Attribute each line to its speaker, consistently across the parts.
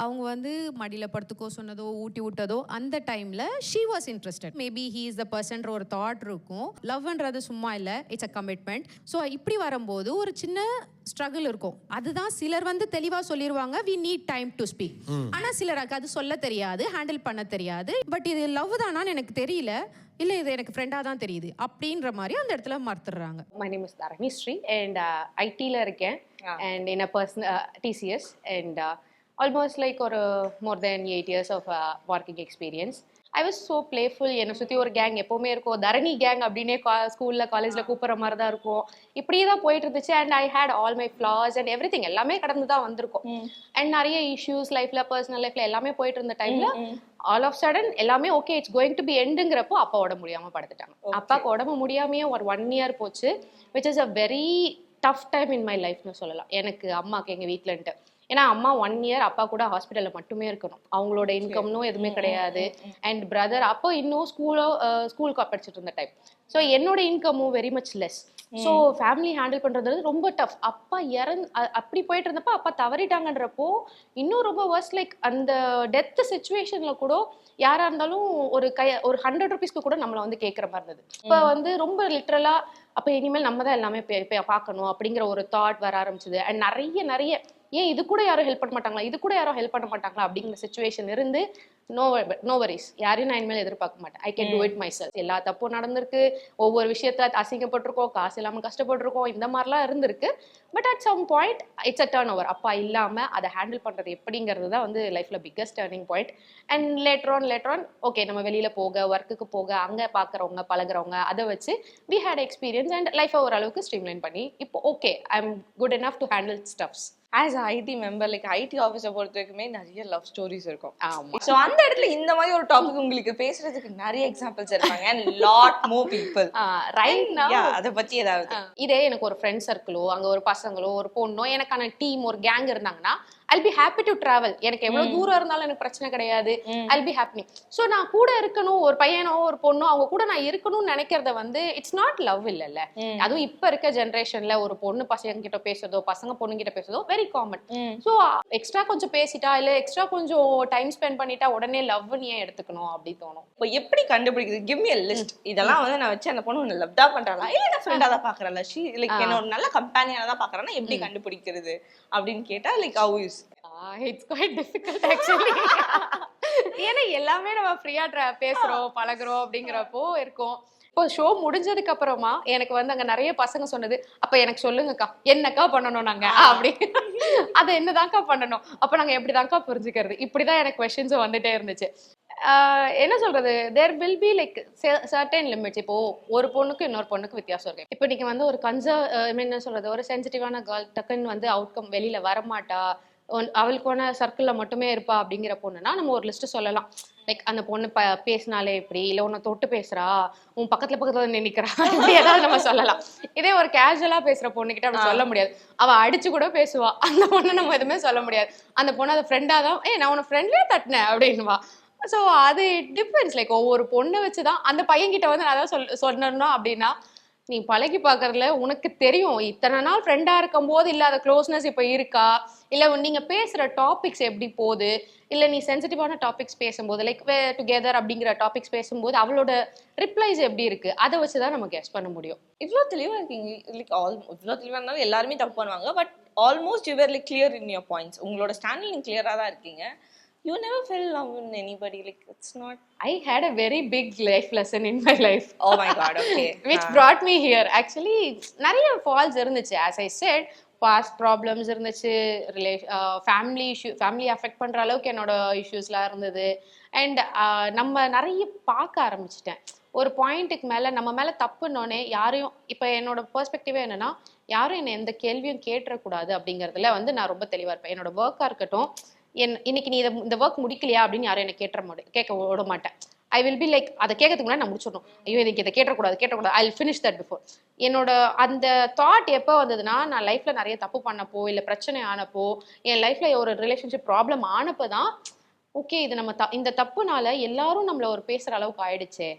Speaker 1: அவங்க வந்து மடியில படுத்துக்கோ சொன்னதோ, ஊட்டி விட்டதோ, அந்த டைம்ல she was interested. Maybe he is the பர்சன்ற ஒரு தாட் இருக்கும். லவ்ன்றது சும்மா இல்ல, இட்ஸ் அ கமிட்மெண்ட். ஸோ இப்படி வரும்போது ஒரு சின்ன ஸ்ட்ரகிள் இருக்கும். அதுதான் சிலர் வந்து தெளிவா சொல்லிடுவாங்க, we need time to speak. ஆனா சிலருக்கு அது சொல்ல தெரியாது, ஹேண்டில் பண்ண தெரியாது. பட் இது லவ் தானான்னு எனக்கு தெரியல, இல்ல இது எனக்கு ஃப்ரெண்டா தான் தெரியுது அப்படின்ற மாதிரி அந்த இடத்துல மறுத்துடுறாங்க.
Speaker 2: My name is Dharani Sri and ஐடியில் இருக்கேன் and in a person TCS and almost like ஒரு more than 8 years of working experience. I was so playful. என்னை சுற்றி ஒரு கேங் எப்போவுமே இருக்கும். தரணி கேங் அப்படின்னே ஸ்கூலில் காலேஜில் கூப்பிட்ற மாதிரி தான் இருக்கும். இப்படியே தான் போயிட்டு இருந்துச்சு. And I had all my flaws and everything எல்லாமே கடந்து தான் வந்திருக்கும். அண்ட் நிறைய இஷ்யூஸ் லைஃப்பில், பர்சனல் லைஃப்பில் எல்லாமே போயிட்டு இருந்த டைமில் ஆல் ஆஃப் சடன் எல்லாமே okay it's going to be எண்டுங்கிறப்போ அப்பா உடம்பு முடியாமல் படுத்துட்டாங்க. அப்பாவுக்கு உடம்பு முடியாமையே ஒரு 1 year போச்சு, which is a very tough time in my லைஃப்னு சொல்லலாம் எனக்கு, அம்மாவுக்கு எங்கள் வீட்டிலன்ட்டு. ஏன்னா அம்மா 1 year அப்பா கூட ஹாஸ்பிட்டலில் மட்டுமே இருக்கணும். அவங்களோட இன்கம்னும் எதுவுமே கிடையாது. அண்ட் பிரதர் அப்போ இன்னும் ஸ்கூலுக்கு படிச்சுட்டு இருந்த டைம். ஸோ என்னோட இன்கமும் very much less. So family handle பண்ணுறது ரொம்ப டஃப். அப்பா அப்படி போயிட்டு இருந்தப்போ அப்பா தவறிட்டாங்கன்றப்போ இன்னும் ரொம்ப வர்ஸ்ட். லைக் அந்த டெத் சுச்சுவேஷனில் கூட யாராக இருந்தாலும் ஒரு 100 rupeesக்கு கூட நம்மளை வந்து கேட்குற மாதிரி இருந்தது. இப்போ வந்து ரொம்ப லிட்ரலாக அப்போ இனிமேல் நம்ம தான் எல்லாமே பார்க்கணும் அப்படிங்கிற ஒரு தாட் வர ஆரம்பிச்சது. அண்ட் நிறைய ஏன் இது கூட யாரும் ஹெல்ப் பண்ண மாட்டாங்களா, இது கூட யாரும் ஹெல்ப் பண்ண மாட்டாங்களா அப்படிங்கிற சுச்சுவேஷன் இருந்து நோ வரிஸ், யாரையும் நான் இனிமேல் எதிர்பார்க்க மாட்டேன். I can do it my self. எல்லா தப்பும் நடந்திருக்கு, ஒவ்வொரு விஷயத்துல அசிங்கப்பட்டிருக்கோம், காசு இல்லாமல் கஷ்டப்பட்டிருக்கோம், இந்த மாதிரிலாம் இருந்திருக்கு. But at some point it's a turn over. அப்பா இல்லாமல் அதை ஹேண்டில் பண்ணுறது எப்படிங்கிறது தான் வந்து லைஃப்பில் biggest turning point. And later on okay நம்ம வெளியில் போக, ஒர்க்குக்கு போக, அங்கே பார்க்குறவங்க பழகிறவங்க அதை வச்சு வி ஹேட் எக்ஸ்பீரியன்ஸ் அண்ட் லைஃப்பை ஓரளவுக்கு ஸ்ட்ரீம்லைன் பண்ணி இப்போ okay I am good enough to handle stuffs.
Speaker 3: As IT member, like IT ஆஃபீஸை பொறுத்த வரைக்குமே நிறைய லவ் ஸ்டோரிஸ் இருக்கும். ஸோ அந்த இடத்துல இந்த மாதிரி ஒரு டாபிக் உங்களுக்கு பேசுறதுக்கு நிறைய எக்ஸாம்பிள்ஸ் இருப்பாங்க and lot more people
Speaker 2: right now.
Speaker 3: அதை பத்தி ஏதாவது
Speaker 2: இதே எனக்கு ஒரு ஃப்ரெண்ட் சர்க்கிளோ, அங்கே ஒரு பசங்களோ, ஒரு பொண்ணோ, எனக்கான டீம், ஒரு கேங் இருந்தாங்கன்னா I'll be happy to travel. எனக்கு எவ்வளவு தூரம் இருந்தாலும் எனக்கு பிரச்சனை கிடையாது. I'll be happy. ஸோ நான் கூட இருக்கணும், ஒரு பையனோ ஒரு பொண்ணோ அவங்க கூட நான் இருக்கணும்னு நினைக்கிறத வந்து இட்ஸ் நாட் லவ் இல்லைல்ல. அதுவும் இப்ப இருக்க ஜென்ரேஷன்ல ஒரு பொண்ணு பசங்க கிட்ட பேசுறதோ, பசங்க பொண்ணு கிட்ட பேசுறதோ வெரி காமன். ஸோ எக்ஸ்ட்ரா கொஞ்சம் பேசிட்டா இல்ல எக்ஸ்ட்ரா கொஞ்சம் டைம் ஸ்பெண்ட் பண்ணிட்டா உடனே லவ்னு ஏன் எடுத்துக்கணும் அப்படி தோணும்.
Speaker 3: இப்போ எப்படி கண்டுபிடிக்குது? Give me a list. இதெல்லாம் வந்து நான் வச்சு அந்த பொண்ணு ஒன்று லவ் தான் பண்றாளா இல்ல நான் ஃப்ரெண்டா தான் பாக்குறேன்ல, ஷீ லைக் என்ன ஒரு நல்ல கம்பெனியா தான் பாக்குறேன்னா எப்படி கண்டுபிடிக்கிறது அப்படின்னு கேட்டா like how is
Speaker 2: it's quite difficult actually. ஏன்னா எல்லாமே நம்ம ஃப்ரீயா பேசுறோம் பழகுறோம் அப்படிங்கிறப்போ இருக்கும். இப்போ ஷோ முடிஞ்சதுக்கு அப்புறமா எனக்கு வந்து அங்க நிறைய பசங்க சொன்னது, அப்ப எனக்கு சொல்லுங்கக்கா என்னக்கா பண்ணணும் நாங்க அப்படி, அதை என்னதான்க்கா பண்ணணும், அப்ப நாங்க எப்படிதான்க்கா புரிஞ்சுக்கிறது, இப்படிதான் எனக்கு கொஸ்டின்ஸ் வந்துட்டே இருந்துச்சு. என்ன சொல்றது, there will be like certain limits. இப்போ ஒரு பொண்ணுக்கு இன்னொரு பொண்ணுக்கு வித்தியாசம் இருக்கு. இப்போ நீங்க வந்து ஒரு என்ன சொல்றது, ஒரு சென்சிட்டிவான கேர்ள் டக்குன்னு வந்து அவுட்கம் வெளியில வரமாட்டா, அவளுக்கான சர்க்கிள்ல மட்டுமே இருப்பா அப்படிங்கிற பொண்ணுன்னா நம்ம ஒரு லிஸ்ட் சொல்லலாம். லைக் அந்த பொண்ணு பேசினாலே இப்படி, இல்லை உன்னை தொட்டு பேசுறா, உன் பக்கத்துல நினைக்கிறா, இப்படி ஏதாவது நம்ம சொல்லலாம். இதே ஒரு கேஷுவலா பேசுற பொண்ணுகிட்ட அப்படி சொல்ல முடியாது. அவ அடிச்சு கூட பேசுவா, அந்த பொண்ணு நம்ம எதுவுமே சொல்ல முடியாது. அந்த பொண்ணு அதை ஃப்ரெண்டா தான் நான் உன்னை ஃப்ரெண்ட்லயே தட்டினேன் அப்படின்னுவா. ஸோ அது டிஃபரன்ஸ். லைக் ஒவ்வொரு பொண்ணை வச்சுதான் அந்த பையன்கிட்ட வந்து நான் அதான் சொல்லணும் அப்படின்னா, நீ பழகி பாக்குறதுல உனக்கு தெரியும் இத்தனை நாள் ஃப்ரெண்டா இருக்கும் போது இல்லாத க்ளோஸ்னஸ் இப்ப இருக்கா, இல்ல நீங்க பேசுற டாபிக்ஸ் எப்படி போகுது, இல்ல நீ சென்சிட்டிவான டாபிக்ஸ் பேசும்போது லைக் டுகெதர் அப்படிங்கிற டாபிக்ஸ் பேசும்போது அவளோட ரிப்ளைஸ் எப்படி இருக்கு, அதை வச்சுதான் நம்ம கெஸ் பண்ண முடியும்.
Speaker 3: இவ்வளோ தெளிவா இருக்கீங்க. லைக் இவ்வளோ தெளிவா இருந்தாலும் எல்லாருமே தப்பு பண்ணுவாங்க. But almost you were like clear in your points. உங்களோட ஸ்டாண்டில் நீங்க கிளியரா தான் இருக்கீங்க. You never fell in love with anybody, like it's not.
Speaker 2: I had a very big life lesson in my life.
Speaker 3: Oh my god, okay.
Speaker 2: Which brought me here. Actually நிறைய falls இருந்துச்சு. as I said, past problems இருந்துச்சு, family affect பண்ற அளவுக்கு என்னோட இஷ்யூஸ்லாம் இருந்தது. And நம்ம நிறைய பார்க்க ஆரம்பிச்சிட்டேன். ஒரு பாயிண்ட்டுக்கு மேல நம்ம மேல தப்புன்னொன்னே யாரையும், இப்ப என்னோட பெர்ஸ்பெக்டிவே என்னன்னா, யாரும் என்ன எந்த கேள்வியும் கேட்டுறக்கூடாது அப்படிங்கறதுல வந்து நான் ரொம்ப தெளிவா இருப்பேன். என்னோட ஒர்க்கா இருக்கட்டும், இன்னைக்கு நீ இந்த ஒர்க் முடிக்கலையா அப்படின்னு யாரும் என்ன கேட்க விட மாட்டேன். ஐ வில் பி லைக் அதை கேட்கறதுக்கு முன்னாடி நான் முடிச்சிடணும். ஐயோ எனக்கு இதை கேட்டக்கூடாது, I will finish that before. என்னோட அந்த தாட் எப்போ வந்ததுன்னா, நான் லைஃப்ல நிறைய தப்பு பண்ணப்போ, இல்லை பிரச்சனை ஆனப்போ, என் லைஃப்ல ஒரு ரிலேஷன்ஷிப் ப்ராப்ளம் ஆனப்போதான் ஓகே இது நம்ம இந்த தப்புனால எல்லாரும் நம்மள ஒரு பேசுற அளவுக்கு ஆயிடுச்சே,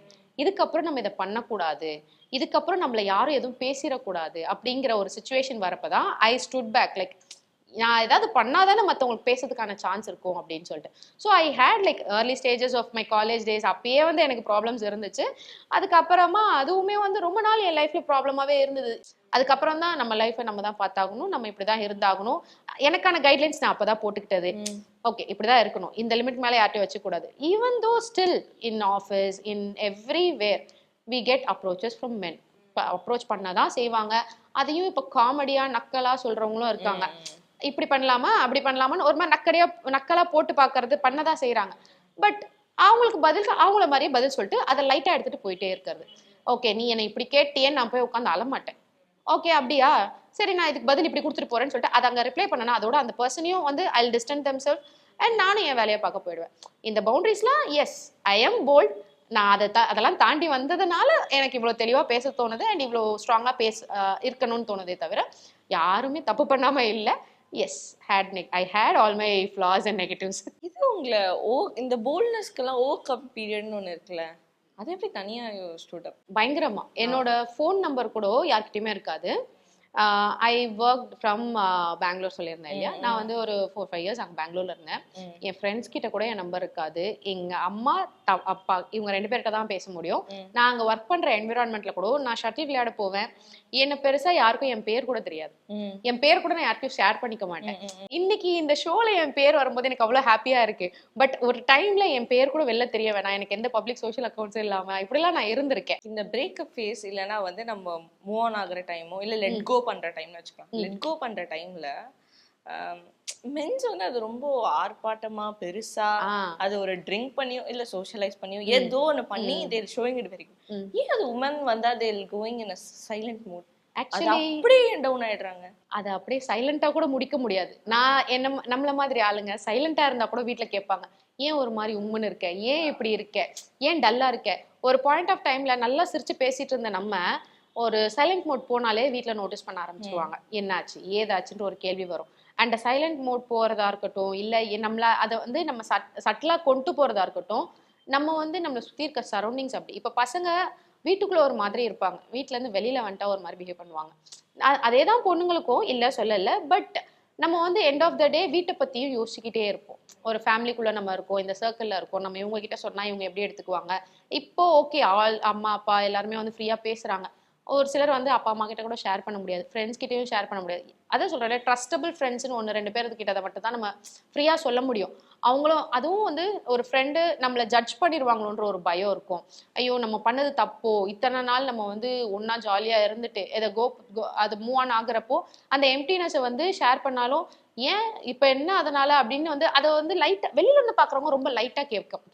Speaker 2: இதுக்கப்புறம் நம்ம இதை பண்ணக்கூடாது, இதுக்கப்புறம் நம்மள யாரும் எதுவும் பேசிடக்கூடாது அப்படிங்கிற ஒரு சுச்சுவேஷன் வரப்பதான் ஐ ஸ்டுட் பேக். லைக் நான் ஏதாவது பண்ணாதானே மற்றவங்களுக்கு பேசுறதுக்கான சான்ஸ் இருக்கும் அப்படின்னு சொல்லிட்டு. So I had like early stages of my college days. அப்பயே வந்து எனக்கு ப்ராப்ளம்ஸ் இருந்துச்சு. அதுக்கப்புறமா அதுவுமே வந்து ரொம்ப நாள் என் லைஃப்ல ப்ராப்ளமாவே இருந்தது. அதுக்கப்புறம் தான் நம்ம லைஃப்பை நம்ம தான் பார்த்தாகணும், நம்ம இப்படிதான் இருந்தாகணும். எனக்கான கைட்லைன்ஸ் நான் அப்பதான் போட்டுக்கிட்டது. ஓகே இப்படிதான் இருக்கணும், இந்த லிமிட் மேலே யார்ட்டையும் வச்சுக்கூடாது. Even though still in office in everywhere we get approaches from men. Approach பண்ணாதான் செய்வாங்க. அதையும் இப்போ காமெடியா நக்கலா சொல்றவங்களும் இருக்காங்க. இப்படி பண்ணலாமா அப்படி பண்ணலாமான்னு ஒரு மாதிரி நக்கலா போட்டு பாக்குறது பண்ணதான் செய்யறாங்க. பட் அவங்களுக்கு அவங்கள மாதிரியே பதில் சொல்லிட்டு அதை லைட்டா எடுத்துட்டு போயிட்டே இருக்கிறது. ஓகே நீ என்னை இப்படி கேட்டியேன்னு நான் போய் உட்காந்து அழமாட்டேன். ஓகே அப்படியா, சரி நான் இதுக்கு பதில் இப்படி கொடுத்துட்டு போறேன்னு சொல்லிட்டு அதை அங்க ரிப்ளை பண்ணனா அதோட அந்த பர்சனையும் வந்து I will distance themself and நானும் என் வேலையை பார்க்க போயிடுவேன். இந்த பவுண்டரிஸ்லாம் எஸ் ஐ எம் போல்ட். நான் அதெல்லாம் தாண்டி வந்ததுனால எனக்கு இவ்வளவு தெளிவா பேச தோணுது அண்ட் இவ்வளவு ஸ்ட்ராங்கா இருக்கணும்னு தோணுதே தவிர யாருமே தப்பு பண்ணாம இல்லை. Yes I had all my flaws and negatives.
Speaker 3: இது உங்களை இந்த போல்ட்னஸ்க்கெல்லாம் ஓவர் கம் பீரியட்னு ஒன்று இருக்குல்ல, அது எப்படி தனியா ஸ்டூட் அப்?
Speaker 2: பயங்கரமா என்னோட ஃபோன் நம்பர் கூட யார்கிட்டயுமே இருக்காது. ஐ ஒர்க் ஃப்ரம் பெங்களூர் சொல்லியிருந்தேன் இல்லையா, நான் வந்து ஒரு 4-5 இயர்ஸ் அங்கே பெங்களூர்ல இருந்தேன். என் ஃப்ரெண்ட்ஸ் கிட்ட கூட என் நம்பர் இருக்காது. எங்க அம்மா அப்பா இவங்க 2 பேர்கிட்ட தான் பேச முடியும். நான் அங்கே ஒர்க் பண்ற என்விரான்மெண்ட்ல கூட நான் ஷட்டில் விளையாட போவேன். என்ன பெருசா யாருக்கும் என் பேர் கூட தெரியாது. என் பேர் கூட நான் யாருக்கும் ஷேர் பண்ணிக்க மாட்டேன். இன்னைக்கு இந்த ஷோல என் பேர் வரும்போது எனக்கு அவ்வளவு ஹாப்பியா இருக்கு. பட் ஒரு டைம்ல என் பேர் கூட வெளில தெரிய வேணாம், எனக்கு எந்த பப்ளிக் சோஷியல் அக்கௌண்ட்ஸும் இல்லாம இப்படிலாம் நான் இருந்திருக்கேன்.
Speaker 3: இந்த பிரேக்கப் ஃபேஸ் இல்லைன்னா வந்து நம்ம மூவ் ஆன் ஆகுற டைமோ இல்லை லெட் கோ பண்ற டைம்னு வச்சுக்கலாம். லெட் கோ பண்ற டைம்ல மென்ஸ் வந்து அது ரொம்ப ஆர்ப்பாட்டமா பெருசா அது ஒரு ட்ரிங்க் பண்ணியோ இல்ல சோஷியலைஸ் பண்ணியோ ஏதோ ஒன்று பண்ணி தேல் ஷோயிங் இட் வெரி குட். ஏன் அது உமன் வந்தா தேல் going in a silent mood? Actually அப்படியே டவுன் ஆயிடுறாங்க.
Speaker 2: அதை அப்படியே சைலண்டா கூட முடிக்க முடியாது. நான் நம்மள மாதிரி ஆளுங்க சைலண்டா இருந்தா கூட வீட்டுல கேட்பாங்க, ஏன் ஒரு மாதிரி உம்முன்னு இருக்க, ஏன் இப்படி இருக்க, ஏன் டல்லா இருக்க. ஒரு பாயிண்ட் ஆஃப் டைம்ல நல்லா சிரிச்சு பேசிட்டு இருந்த நம்ம ஒரு சைலண்ட் மோட் போனாலே வீட்டுல நோட்டீஸ் பண்ண ஆரம்பிச்சுருவாங்க, என்னாச்சு ஏதாச்சுன்ற ஒரு கேள்வி வரும். அண்ட் சைலண்ட் மோட் போறதா இருக்கட்டும் இல்ல நம்மள அதை வந்து நம்ம சட்டலா கொண்டு போறதா இருக்கட்டும், நம்ம வந்து நம்மளை சுத்தி இருக்க சரௌண்டிங்ஸ் அப்படி. இப்ப பசங்க வீட்டுக்குள்ள ஒரு மாதிரி இருப்பாங்க, வீட்டுல இருந்து வெளியில வந்துட்டா ஒரு மாதிரி பிஹேவ் பண்ணுவாங்க. அதேதான் பொண்ணுங்களுக்கும் இல்ல சொல்லல. பட் நம்ம வந்து எண்ட் ஆஃப் த டே வீட்டை பத்தியும் யோசிச்சுக்கிட்டே இருப்போம். ஒரு ஃபேமிலிக்குள்ள நம்ம இருக்கோம், இந்த சர்க்கிள்ல இருக்கோம், நம்ம இவங்க கிட்ட சொன்னா இவங்க எப்படி எடுத்துக்குவாங்க. இப்போ ஓகே அம்மா அப்பா எல்லாருமே வந்து ஃப்ரீயா பேசுறாங்க. ஒரு சிலர் வந்து அப்பா அம்மா கிட்ட கூட ஷேர் பண்ண முடியாது, ஃப்ரெண்ட்ஸ் கிட்டயும் ஷேர் பண்ண முடியாது. அதான் சொல்றேன், ட்ரஸ்டபிள் ஃப்ரெண்ட்ஸ்னு 1-2 பேருக்கு கிட்ட அதை மட்டும் தான் நம்ம ஃப்ரீயா சொல்ல முடியும். அவங்களும் அதுவும் வந்து ஒரு ஃப்ரெண்டு நம்மளை ஜட்ஜ் பண்ணிடுவாங்களோன்ற ஒரு பயம் இருக்கும். ஐயோ நம்ம பண்ணது தப்போ, இத்தனை நாள் நம்ம வந்து ஒன்னா ஜாலியா இருந்துட்டு எதை அது மூவ் ஆன் ஆகுறப்போ அந்த எம்டினஸை வந்து ஷேர் பண்ணாலும் ஏன் இப்ப என்ன அதனால அப்படின்னு வந்து அதை வந்து லைட்டா வெளியில இருந்து பாக்குறவங்க ரொம்ப லைட்டா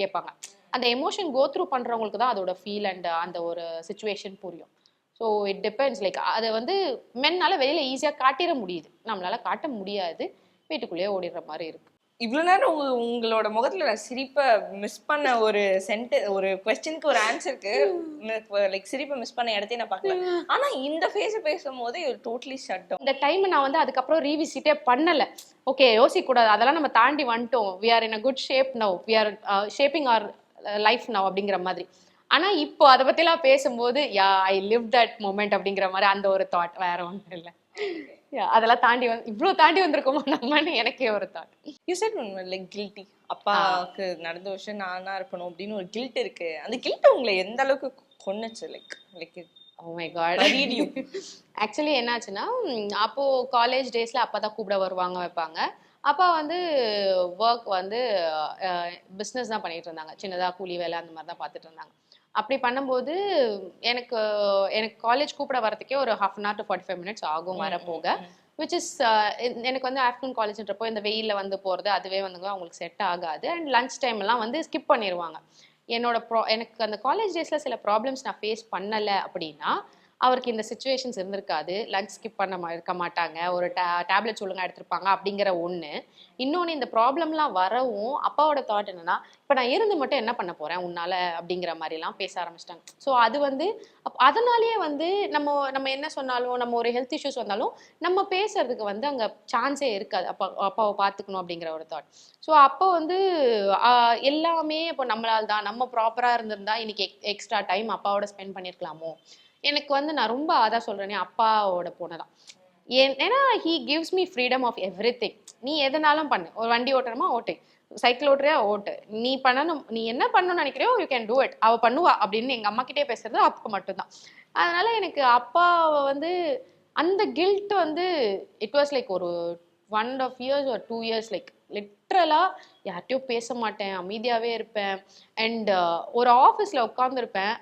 Speaker 2: கேட்பாங்க. அந்த எமோஷன் கோ த்ரூ பண்றவங்களுக்கு தான் அதோட ஃபீல் அண்ட் அந்த ஒரு சிச்சுவேஷன் புரியும். So it depends. லைக் அதை வந்து மென்னால வெளியில ஈஸியா காட்டிட முடியுது, நம்மளால காட்ட முடியாது, வீட்டுக்குள்ளேயே ஓடிடுற மாதிரி இருக்கு.
Speaker 3: இவ்வளவு நேரம் உங்களோட முகத்துல நான் சிரிப்பை மிஸ் பண்ண ஒரு கொஸ்டினுக்கு ஒரு ஆன்சருக்கு லைக் சிரிப்பை மிஸ் பண்ண இடத்தையும் நான் பார்க்கல. ஆனா இந்த ஃபேஸை பேசும்போது டோட்டலி ஷட் டவுன்.
Speaker 2: இந்த டைம் நான் வந்து அதுக்கப்புறம் ரீவிசிட்டே பண்ணல. ஓகே யோசிக்க கூடாது, அதெல்லாம் நம்ம தாண்டி வந்துட்டோம், we are in a good shape now, we are shaping our life now அப்படிங்கிற மாதிரி. ஆனா இப்போ அதை பத்தி எல்லாம் பேசும்போது ஐ லிவ் தட் மொமெண்ட் அப்படிங்கிற மாதிரி அந்த ஒரு தாட், வேற ஒன்றும் இல்லை. அதெல்லாம் தாண்டி இவ்வளவு தாண்டி வந்திருக்கோமா நம்மன்னு எனக்கே ஒரு thought.
Speaker 3: You said like guilty, அப்பாவுக்கு நடந்த விஷயம் நானா இருக்கணும் அப்படின்னு ஒரு கில்ட் இருக்கு. அந்த கில்ட் உங்களை எந்த அளவுக்கு கொன்னுச்சு? Like
Speaker 2: oh my God. Actually என்னாச்சுன்னா, அப்போ காலேஜ் டேஸ்ல அப்பா தான் கூப்பிட வருவாங்க வைப்பாங்க. அப்பா வந்து ஒர்க் வந்து பிஸ்னஸ் தான் பண்ணிட்டு இருந்தாங்க, சின்னதாக கூலி வேலை அந்த மாதிரி தான் பார்த்துட்டு இருந்தாங்க. அப்படி பண்ணும்போது எனக்கு காலேஜ் கூப்பிட வரதுக்கே ஒரு 1/2 hour to 45 minutes ஆகும் வர போக. விச் இஸ் எனக்கு வந்து ஆஃப்டர்நூன் காலேஜ்ன்றப்போ இந்த வெயிலில் வந்து போகிறது அதுவே வந்துங்க அவங்களுக்கு செட் ஆகாது. அண்ட் லன்ச் டைம்லாம் வந்து ஸ்கிப் பண்ணிடுவாங்க. எனக்கு அந்த காலேஜ் டேஸில் சில ப்ராப்ளம்ஸ் நான் ஃபேஸ் பண்ணலை அப்படின்னா அவருக்கு இந்த சிச்சுவேஷன்ஸ் இருந்திருக்காது. லஞ்ச் ஸ்கிப் இருக்க மாட்டாங்க, ஒரு டேப்லெட்ஸ் ஒழுங்காக எடுத்திருப்பாங்க அப்படிங்கிற ஒன்று. இன்னொன்று, இந்த ப்ராப்ளம்லாம் வரவும் அப்பாவோட தாட் என்னன்னா, இப்போ நான் இருந்து மட்டும் என்ன பண்ண போகிறேன் உன்னால அப்படிங்கிற மாதிரிலாம் பேச ஆரம்பிச்சிட்டாங்க. ஸோ அது வந்து அதனாலேயே வந்து நம்ம என்ன சொன்னாலும், நம்ம ஒரு ஹெல்த் இஷ்யூஸ் வந்தாலும் நம்ம பேசுறதுக்கு வந்து அங்கே சான்ஸே இருக்காது, அப்பாவை பார்த்துக்கணும் அப்படிங்கிற ஒரு தாட். ஸோ அப்போ வந்து எல்லாமே இப்போ நம்மளால் தான், நம்ம ப்ராப்பராக இருந்திருந்தா இன்னைக்கு எக்ஸ்ட்ரா டைம் அப்பாவோட ஸ்பெண்ட் பண்ணியிருக்கலாமோ. எனக்கு வந்து நான் ரொம்ப அதான் சொல்றேனே, அப்பாவோட பொண்ணுதான். ஏன்னா he gives me freedom of everything. நீ எதுனாலும் பண்ணு. ஒரு வண்டி ஓட்டுறமா ஓட்டு, சைக்கிள் ஓட்டுறியா ஓட்டு, நீ பண்ணணும், நீ என்ன பண்ணணும்னு நினைக்கிறியோ யூ கேன் டூ இட், அவ பண்ணுவா அப்படின்னு எங்க அம்மா கிட்டே பேசுறது அப்பா மட்டும்தான். அதனால எனக்கு அப்பாவை வந்து அந்த கில்ட் வந்து இட் வாஸ் லைக் ஒரு 1.5 years or 2 years லைக் லிட்ரலா யார்கிட்டயும் பேச மாட்டேன், அமைதியாவே இருப்பேன். அண்ட் ஒரு ஆஃபீஸ்ல உட்காந்துருப்பேன்,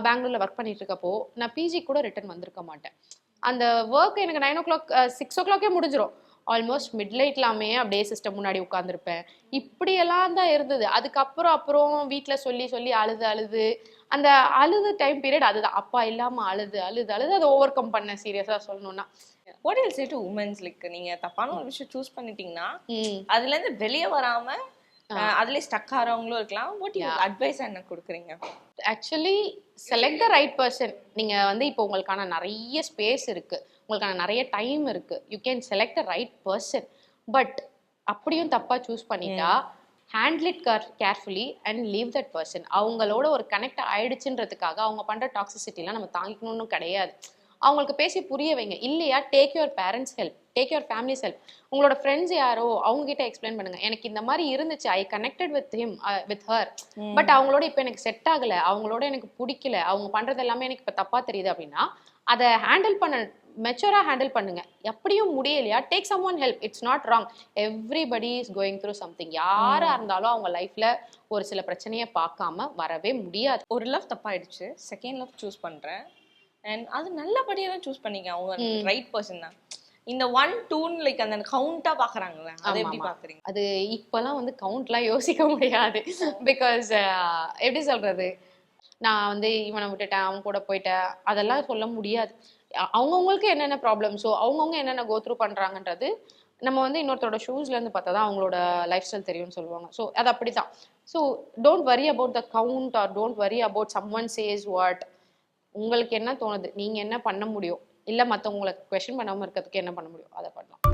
Speaker 2: பெங்களூர்ல ஒர்க் பண்ணிட்டு இருக்கப்போ நான் பிஜி கூட ரிட்டர்ன் வந்திருக்க மாட்டேன். அந்த ஒர்க் எனக்கு 9 o'clock 6 o'clockே முடிஞ்சிடும். ஆல்மோஸ்ட் மிட் நைட்லாமே அப்படியே சிஸ்டம் முன்னாடி உட்காந்துருப்பேன். இப்படியெல்லாம் தான் இருந்தது. அப்புறம் வீட்டில் சொல்லி சொல்லி அழுது அந்த அழுது டைம் பீரியட் அதுதான். அப்பா இல்லாமல் அழுது அதை ஓவர் கம் பண்ணேன் சீரியஸாக சொல்லணும்னா.
Speaker 3: What will say to women's, like நீங்க தப்பான ஒரு விஷயம் சூஸ் பண்ணிட்டீங்கன்னா அதுல இருந்து வெளியே வராம அதுலயே ஸ்டக் ஆறவங்களும் இருக்கலாம். வாட் யூ அட்வைஸ் என்ன கொடுக்குறீங்க?
Speaker 2: Actually select the right person. நீங்க வந்து இப்போ உங்களுக்கான நிறைய ஸ்பேஸ் இருக்கு, உங்களுக்கான நிறைய டைம் இருக்கு, you can select the right person. But அப்படியும் தப்பா சூஸ் பண்ணிட்டா handle it carefully and leave that person. அவங்களோட ஒரு கனெக்ட் ஆயிடுச்சுன்றதுக்காக அவங்க பண்ற டாக்ஸிசிட்டிலாம் நம்ம தாங்கிக்கணும்னு கிடையாது. அவங்களுக்கு பேசி புரிய வைங்க. இல்லையா take your parents help, take your families help. உங்களோட ஃப்ரெண்ட்ஸ் யாரோ அவங்க கிட்ட எக்ஸ்பிளைன் பண்ணுங்க, எனக்கு இந்த மாதிரி இருந்துச்சு, I connected with him with her, but அவங்களோட இப்போ எனக்கு செட் ஆகல, அவங்களோட எனக்கு பிடிக்கல, அவங்க பண்றது எல்லாமே எனக்கு இப்போ தப்பா தெரியுது அப்படின்னா அதை ஹேண்டில் பண்ண மெச்சூரா ஹேண்டில் பண்ணுங்க. எப்படியும் முடியலையா take someone help, it's not wrong. Everybody is going through something. யாரா இருந்தாலும் அவங்க லைஃப்ல ஒரு சில பிரச்சனையை பார்க்காம வரவே முடியாது.
Speaker 3: ஒரு லவ் தப்பாயிடுச்சு, செகண்ட் லவ் சூஸ் பண்றேன் அண்ட் அது நல்லபடியா தான் சூஸ் பண்ணீங்க, அவங்க ரைட் பர்சன் தான். இந்த 1 2 லைக் அந்த கவுண்டா பாக்குறாங்கல்ல, அதை எப்படி பாக்குறீங்க?
Speaker 2: அது இப்பெல்லாம் வந்து கவுண்ட்லாம் யோசிக்க முடியாது. பிகாஸ் எப்படி சொல்றது, நான் வந்து இவனை விட்டுட்டேன், அவன் கூட போயிட்டேன், அதெல்லாம் சொல்ல முடியாது. அவங்கவுங்களுக்கு என்னென்ன ப்ராப்ளம்ஸோ அவங்கவுங்க என்னென்ன கோ த்ரூ பண்றாங்கன்றது நம்ம வந்து இன்னொருத்தரோட ஷூஸ்ல இருந்து பார்த்தா தான் அவங்களோட லைஃப் ஸ்டைல் தெரியும்னு சொல்லுவாங்க. ஸோ அது அப்படிதான். So don't worry about the count or don't worry about someone says what. உங்களுக்கு என்ன தோணுது, நீங்க என்ன பண்ண முடியும், இல்ல மத்தவங்களை குவெஸ்சன் பண்ணாம இருக்கிறதுக்கு என்ன பண்ண முடியும், அதை பண்ணலாம்.